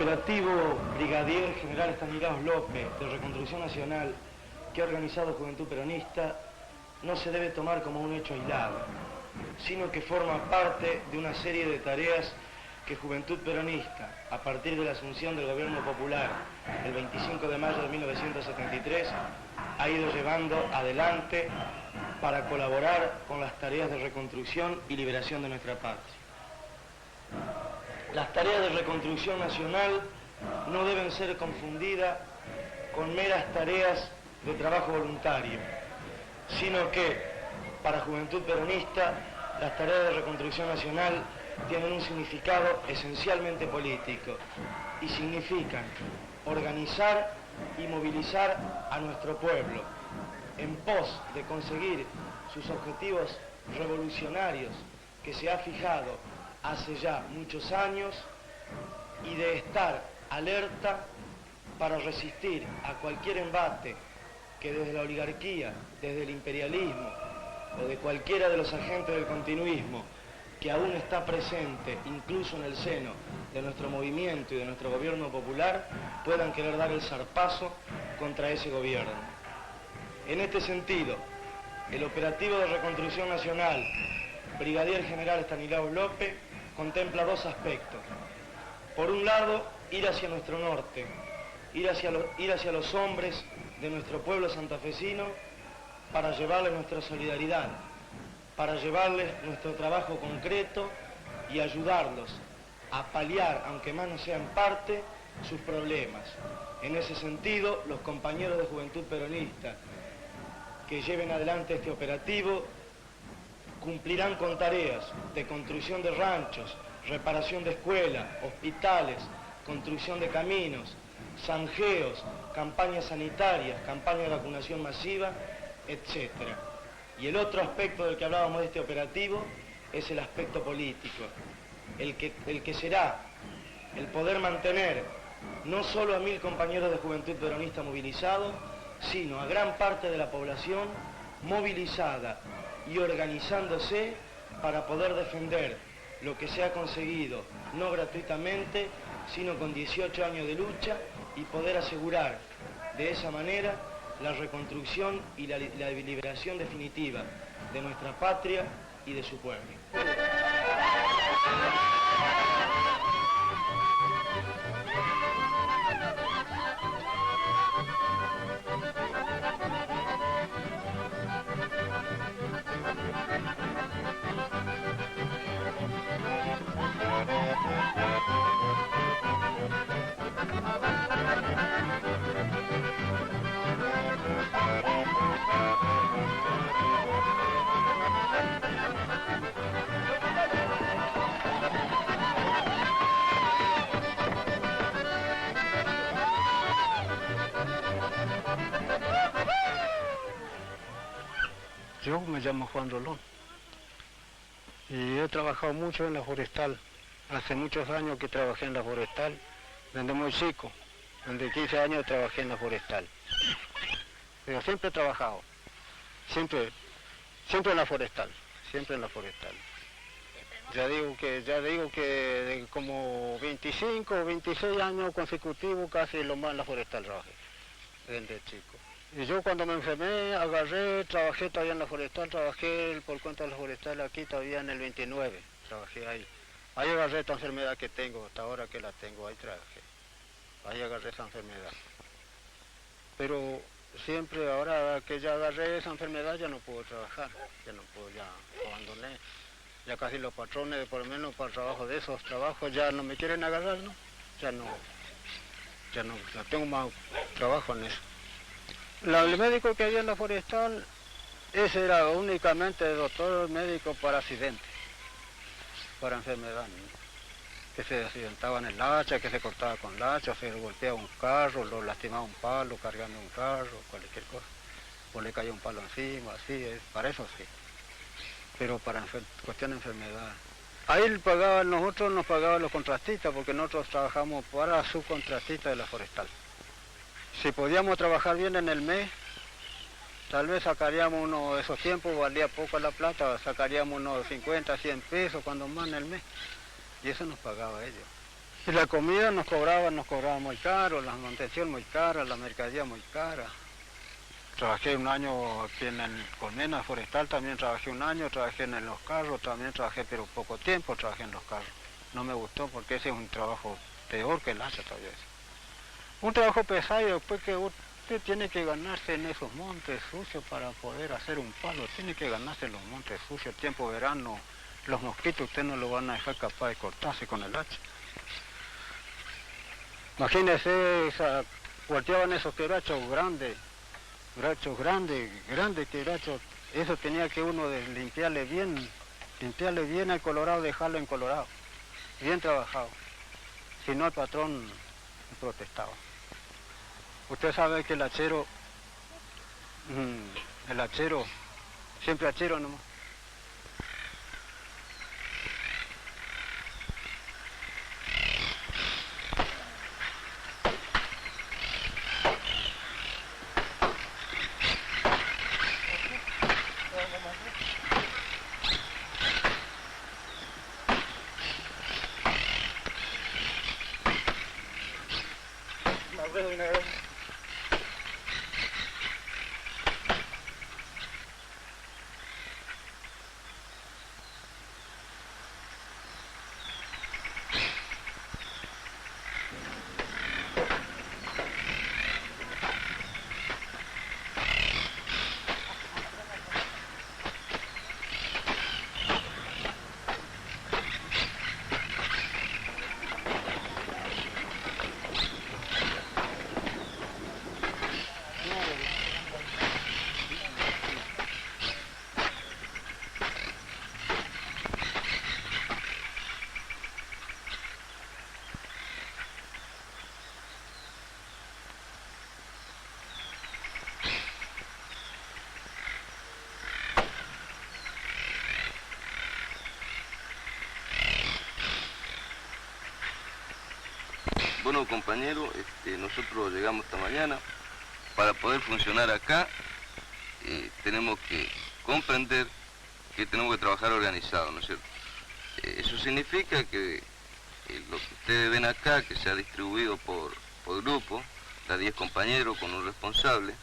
operativo Brigadier General Estanislaos López de Reconstrucción Nacional que ha organizado Juventud Peronista no se debe tomar como un hecho aislado, sino que forma parte de una serie de tareas que Juventud Peronista, a partir de la asunción del gobierno popular el 25 de mayo de 1973, ha ido llevando adelante para colaborar con las tareas de reconstrucción y liberación de nuestra patria. Las tareas de reconstrucción nacional no deben ser confundidas con meras tareas de trabajo voluntario, sino que para Juventud Peronista las tareas de reconstrucción nacional tienen un significado esencialmente político y significan organizar y movilizar a nuestro pueblo en pos de conseguir sus objetivos revolucionarios que se ha fijado hace ya muchos años y de estar alerta para resistir a cualquier embate que desde la oligarquía, desde el imperialismo o de cualquiera de los agentes del continuismo que aún está presente incluso en el seno de nuestro movimiento y de nuestro gobierno popular puedan querer dar el zarpazo contra ese gobierno. En este sentido, el operativo de reconstrucción nacional Brigadier General Estanislaos López contempla dos aspectos. Por un lado, ir hacia nuestro norte, ir hacia los hombres de nuestro pueblo santafesino para llevarles nuestra solidaridad, para llevarles nuestro trabajo concreto y ayudarlos a paliar, aunque más no sea en parte, sus problemas. En ese sentido, los compañeros de Juventud Peronista que lleven adelante este operativo cumplirán con tareas de construcción de ranchos, reparación de escuelas, hospitales, construcción de caminos, zanjeos, campañas sanitarias, campañas de vacunación masiva, etc. Y el otro aspecto del que hablábamos de este operativo es el aspecto político, el que será el poder mantener no solo a 1000 compañeros de Juventud Peronista movilizados, sino a gran parte de la población movilizada y organizándose para poder defender lo que se ha conseguido, no gratuitamente, sino con 18 años de lucha y poder asegurar de esa manera la reconstrucción y la liberación definitiva de nuestra patria y de su pueblo. Yo me llamo Juan Rolón y he trabajado mucho en la forestal. Hace muchos años que trabajé en la forestal, desde muy chico, desde 15 años trabajé en la forestal. Pero siempre he trabajado, siempre en la forestal, siempre en la forestal. Ya digo que de como 25 o 26 años consecutivos casi lo más en la forestal trabajé, desde chico. Y yo cuando me enfermé, trabajé todavía en la forestal, trabajé por cuenta de la forestal aquí todavía en el 29, trabajé ahí. Ahí agarré esta enfermedad que tengo, hasta ahora que la tengo, ahí trabajé. Ahí agarré esa enfermedad. Pero siempre, ahora que ya agarré esa enfermedad, ya no puedo trabajar, ya no puedo, ya abandoné. Ya casi los patrones, por lo menos para el trabajo de esos trabajos, ya no me quieren agarrar, ¿no? Ya no tengo más trabajo en eso. El médico que había en la forestal, ese era únicamente el doctor médico para accidentes, para enfermedades, ¿no? Que se accidentaba en el hacha, que se cortaba con el hacha, se golpeaba un carro, lo lastimaba un palo cargando un carro, cualquier cosa, o le caía un palo encima, así, para eso sí. Pero para cuestión de enfermedad. Ahí nosotros nos pagaban los contratistas, porque nosotros trabajamos para subcontratistas de la forestal. Si podíamos trabajar bien en el mes, tal vez sacaríamos uno de esos tiempos, valía poco la plata, sacaríamos unos 50, 100 pesos cuando más en el mes. Y eso nos pagaba ellos. Y la comida nos cobraban muy caro, la manutención muy cara, la mercadería muy cara. Trabajé un año aquí en el Colmena Forestal, también trabajé un año, trabajé en los carros, también trabajé, pero poco tiempo trabajé en los carros. No me gustó porque ese es un trabajo peor que el hacha todavía. Un trabajo pesado y después que usted tiene que ganarse en esos montes sucios para poder hacer un palo, tiene que ganarse en los montes sucios, tiempo verano, los mosquitos usted no lo van a dejar capaz de cortarse con el hacha. Imagínese, volteaban esos quebrachos grandes, quebrachos, eso tenía que uno limpiarle bien al colorado, dejarlo en colorado, bien trabajado, si no el patrón protestaba. Usted sabe que el hachero, siempre hachero nomás. Bueno, compañero, nosotros llegamos esta mañana. Para poder funcionar acá, tenemos que comprender que tenemos que trabajar organizado, ¿no es cierto? Eso significa que lo que ustedes ven acá, que se ha distribuido por grupo, da 10 compañeros con un responsable,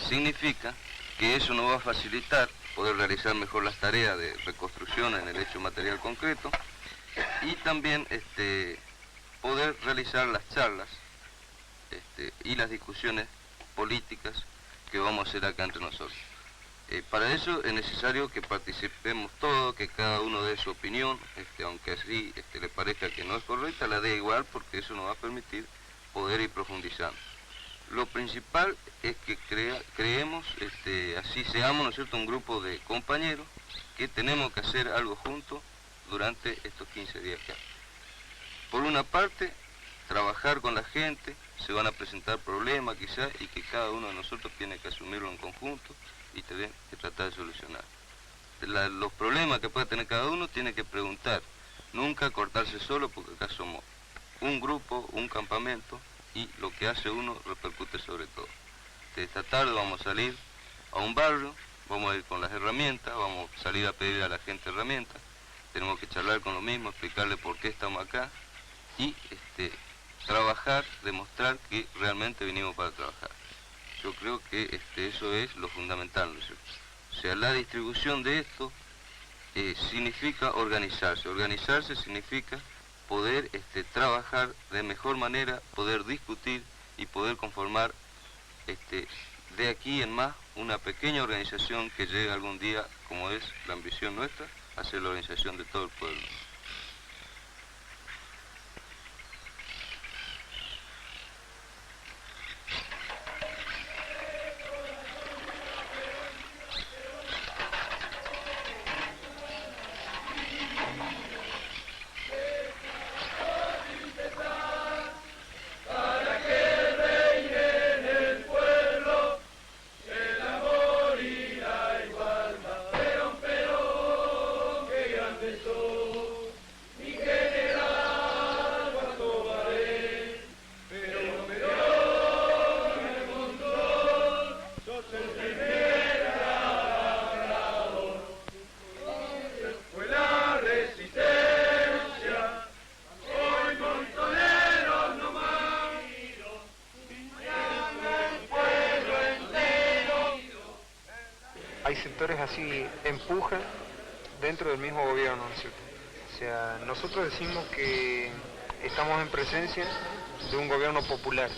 significa que eso nos va a facilitar poder realizar mejor las tareas de reconstrucción en el hecho material concreto y también poder realizar las charlas y las discusiones políticas que vamos a hacer acá entre nosotros. Para eso es necesario que participemos todos, que cada uno dé su opinión, aunque así le parezca que no es correcta, la dé igual, porque eso nos va a permitir poder ir profundizando. Lo principal es que creemos, así seamos, ¿no es cierto?, un grupo de compañeros que tenemos que hacer algo juntos durante estos 15 días que hay. Por una parte, trabajar con la gente, se van a presentar problemas quizás y que cada uno de nosotros tiene que asumirlo en conjunto y tener que tratar de solucionar. Los problemas que puede tener cada uno tiene que preguntar, nunca cortarse solo porque acá somos un grupo, un campamento y lo que hace uno repercute sobre todo. Esta tarde vamos a salir a un barrio, vamos a ir con las herramientas, vamos a salir a pedir a la gente herramientas, tenemos que charlar con lo mismo, explicarle por qué estamos acá y trabajar, demostrar que realmente vinimos para trabajar. Yo creo que eso es lo fundamental, ¿no es cierto? O sea, la distribución de esto significa organizarse. Organizarse significa poder trabajar de mejor manera, poder discutir y poder conformar de aquí en más una pequeña organización que llegue algún día, como es la ambición nuestra, a ser la organización de todo el pueblo. Pero qué grande sos. hay sectores así, empujan dentro del mismo gobierno, ¿no es cierto? O sea, nosotros decimos que estamos en presencia de un gobierno popular.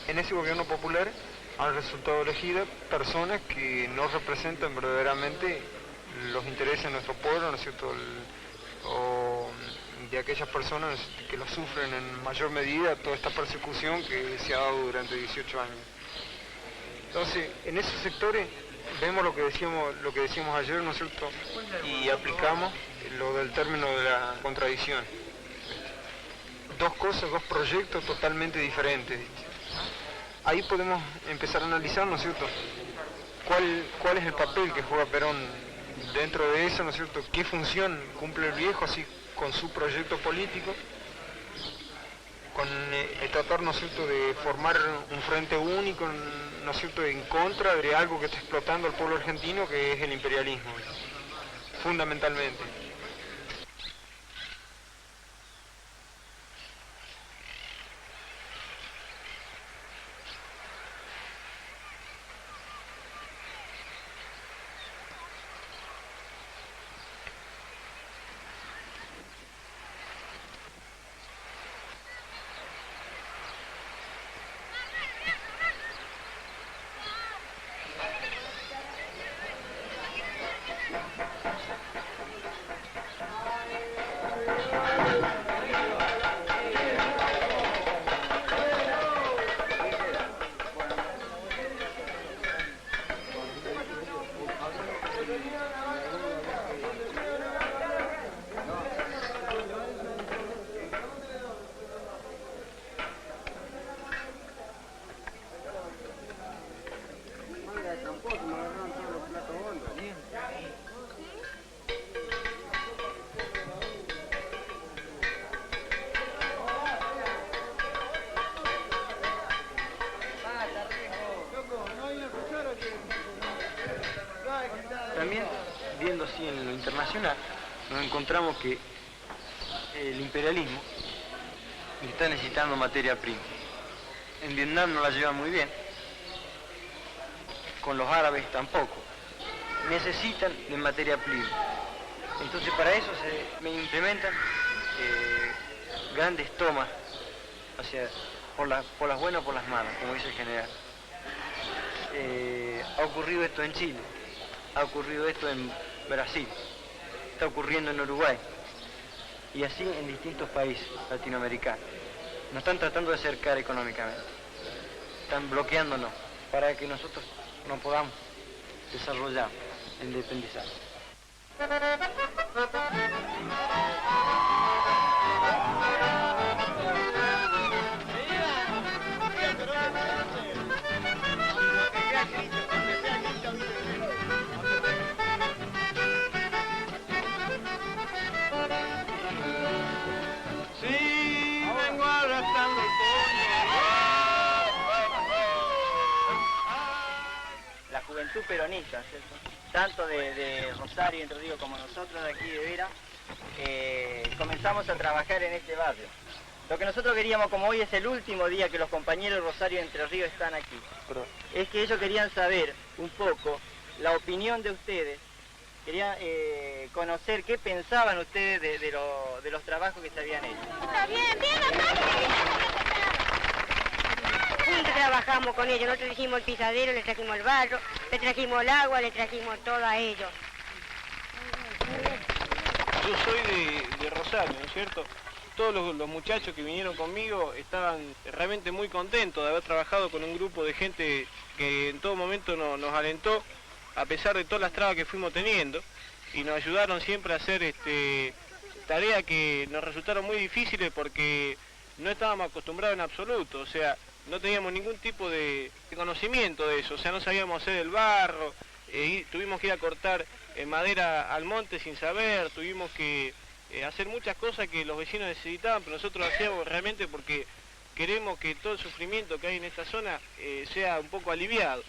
En ese gobierno popular han resultado elegidas personas que no representan verdaderamente los intereses de nuestro pueblo, ¿no es cierto? O de aquellas personas que lo sufren en mayor medida toda esta persecución que se ha dado durante 18 años. Entonces, en esos sectores vemos lo que decíamos ayer, ¿no es cierto? Y aplicamos lo del término de la contradicción. Dos cosas, dos proyectos totalmente diferentes. Ahí podemos empezar a analizar, ¿no es cierto?, cuál es el papel que juega Perón dentro de eso, ¿no es cierto?, qué función cumple el viejo así con su proyecto político, con el tratar, ¿no es cierto?, de formar un frente único, ¿no es cierto?, en contra de algo que está explotando al pueblo argentino, que es el imperialismo, fundamentalmente. También, viendo así en lo internacional, nos encontramos que el imperialismo está necesitando materia prima. En Vietnam no la llevan muy bien, con los árabes tampoco. Necesitan de materia prima. Entonces para eso se implementan grandes tomas, o sea, por las buenas o por las malas, como dice el general. Ha ocurrido esto en Chile, ha ocurrido esto en Brasil, está ocurriendo en Uruguay, y así en distintos países latinoamericanos. Nos están tratando de acercar económicamente, están bloqueándonos para que nosotros no podamos desarrollar el independizaje. La juventud peronista, ¿cierto?, tanto de Rosario, Entre Ríos, como nosotros de aquí de Vera, comenzamos a trabajar en este barrio. Lo que nosotros queríamos, como hoy es el último día que los compañeros de Rosario y Entre Ríos están aquí, es que ellos querían saber un poco la opinión de ustedes, querían conocer qué pensaban ustedes de los trabajos que se habían hecho. Está bien, juntos trabajamos con ellos, nosotros hicimos el pisadero, le trajimos el barro, le trajimos el agua, le trajimos todo a ellos. Yo soy de Rosario, ¿no es cierto? Todos los muchachos que vinieron conmigo estaban realmente muy contentos de haber trabajado con un grupo de gente que en todo momento nos alentó, a pesar de todas las trabas que fuimos teniendo, y nos ayudaron siempre a hacer tareas que nos resultaron muy difíciles porque no estábamos acostumbrados en absoluto, o sea, no teníamos ningún tipo de conocimiento de eso, o sea, no sabíamos hacer el barro, tuvimos que ir a cortar madera al monte sin saber, tuvimos que hacer muchas cosas que los vecinos necesitaban, pero nosotros lo hacíamos realmente porque queremos que todo el sufrimiento que hay en esta zona sea un poco aliviado.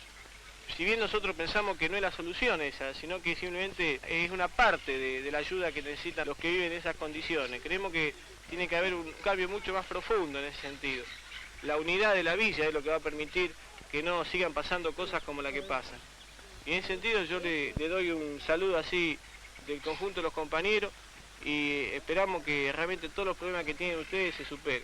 Si bien nosotros pensamos que no es la solución esa, sino que simplemente es una parte de la ayuda que necesitan los que viven en esas condiciones, creemos que tiene que haber un cambio mucho más profundo en ese sentido. La unidad de la villa es lo que va a permitir que no sigan pasando cosas como la que pasan. Y en ese sentido yo le doy un saludo así del conjunto de los compañeros y esperamos que realmente todos los problemas que tienen ustedes se superen.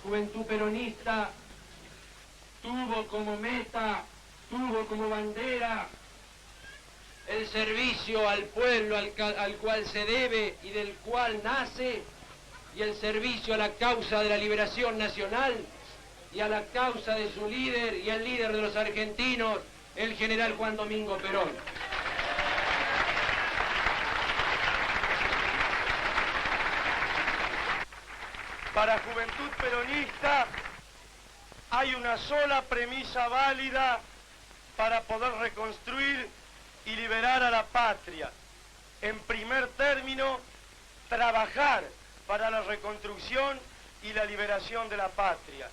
Juventud Peronista tuvo como meta, tuvo como bandera el servicio al pueblo al cual se debe y del cual nace, y el servicio a la causa de la liberación nacional y a la causa de su líder y el líder de los argentinos, el general Juan Domingo Perón. Para Juventud Peronista hay una sola premisa válida para poder reconstruir y liberar a la patria. En primer término, trabajar para la reconstrucción y la liberación de la patria.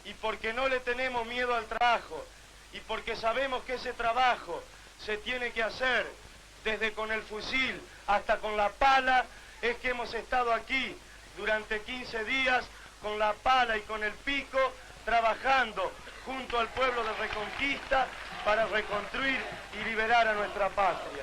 Y porque no le tenemos miedo al trabajo, y porque sabemos que ese trabajo se tiene que hacer desde con el fusil hasta con la pala, es que hemos estado aquí durante 15 días con la pala y con el pico, trabajando junto al pueblo de Reconquista para reconstruir y liberar a nuestra patria.